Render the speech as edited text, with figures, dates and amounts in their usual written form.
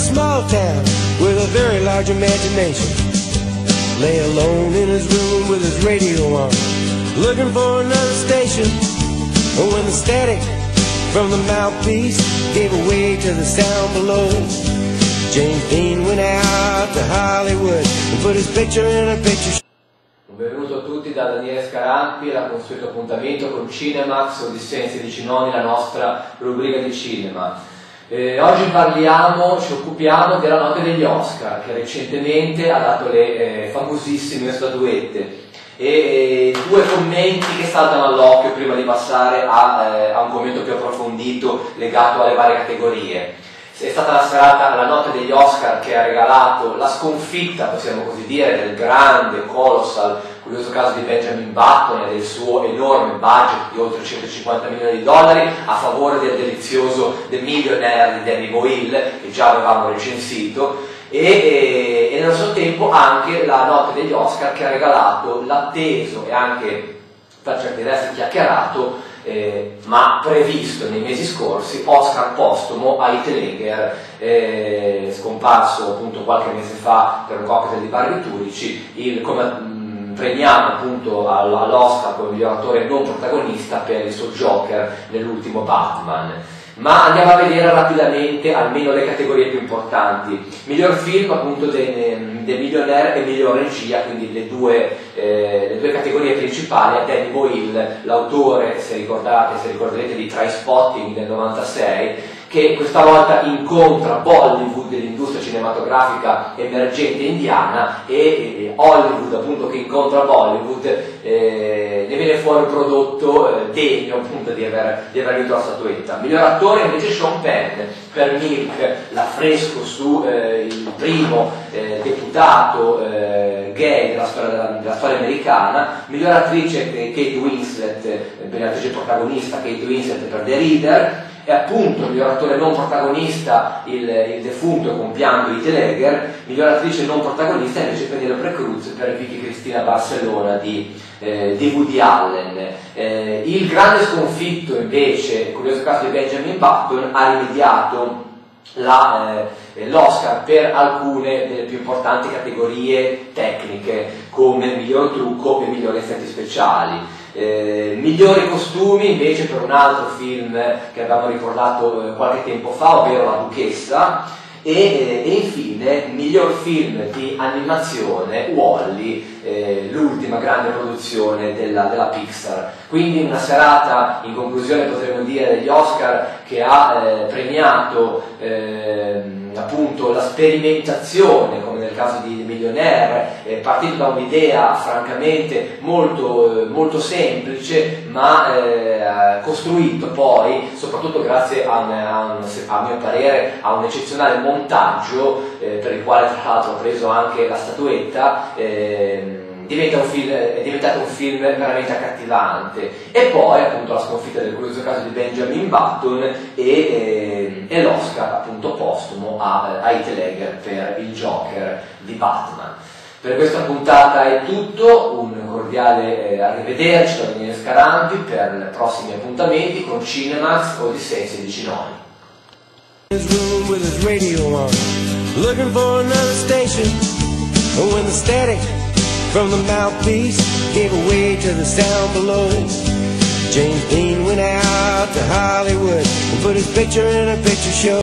small town with a very large imagination. Lay alone in his room with his radio on, looking for another station. But when the static from the mouthpiece gave way to the sound below, James Dean went out to Hollywood and put his picture in a picture show. Benvenuto a tutti da Daniele Scarampi, al consueto appuntamento con Cinemax, Odissea in 16 noni, la nostra rubrica di cinema. Oggi ci occupiamo della notte degli Oscar, che recentemente ha dato le famosissime statuette. E due commenti che saltano all'occhio prima di passare a un commento più approfondito legato alle varie categorie. È stata la serata, la notte degli Oscar, che ha regalato la sconfitta, possiamo così dire, del grande, colossal, curioso caso di Benjamin Button e del suo enorme budget di oltre 150 milioni di dollari a favore del delizioso The Millionaire di Danny Boyle, che già avevamo recensito, e nello stesso tempo anche la notte degli Oscar, che ha regalato l'atteso e anche per certi versi chiacchierato ma previsto nei mesi scorsi Oscar postumo a Heath Ledger, scomparso appunto qualche mese fa per un cocktail di barbiturici, premiato appunto all'Oscar come miglior attore non protagonista per il suo Joker nell'ultimo Batman. Ma andiamo a vedere rapidamente almeno le categorie più importanti. Miglior film appunto The Millionaire e miglior regia, quindi le due categorie principali a Danny Boyle, l'autore, se ricorderete, di Trainspotting del 96, che questa volta incontra Bollywood, l'industria cinematografica emergente indiana, e Hollywood appunto che incontra Bollywood, ne viene fuori un prodotto degno appunto di aver vinto la statuetta. Miglior attore invece Sean Penn per Milk, l'affresco su il primo deputato gay della storia americana. Miglior attrice Kate Winslet, per l'attrice protagonista Kate Winslet per The Reader, e appunto miglior attore non protagonista il defunto e compianto Heath Ledger. Miglior attrice non protagonista invece Penelope Cruz per Vicky Cristina Barcelona di Woody Allen. Il grande sconfitto invece, il curioso caso di Benjamin Button, ha rimediato l'Oscar per alcune delle più importanti categorie tecniche come miglior trucco e migliori effetti speciali. Migliori costumi invece per un altro film che abbiamo ricordato qualche tempo fa, ovvero La Duchessa, e infine miglior film di animazione Wall-E, l'ultima grande produzione della Pixar. Quindi una serata, in conclusione potremmo dire, degli Oscar che ha premiato appunto la sperimentazione, come nel caso di The Millionaire, partito da un'idea francamente molto semplice, ma costruito poi, soprattutto grazie a mio parere, a un eccezionale montaggio, per il quale tra l'altro ha preso anche la statuetta. È diventato un film veramente accattivante. E poi appunto la sconfitta del curioso caso di Benjamin Button e l'Oscar appunto postumo a Heath Ledger per il Joker di Batman. Per questa puntata è tutto, un cordiale arrivederci da Daniele Scarampi per i prossimi appuntamenti con Cinemax, Odissea in 16 noni. His room with his radio on, looking for another station. But when the static from the mouthpiece gave way to the sound below, James Dean went out to Hollywood and put his picture in a picture show.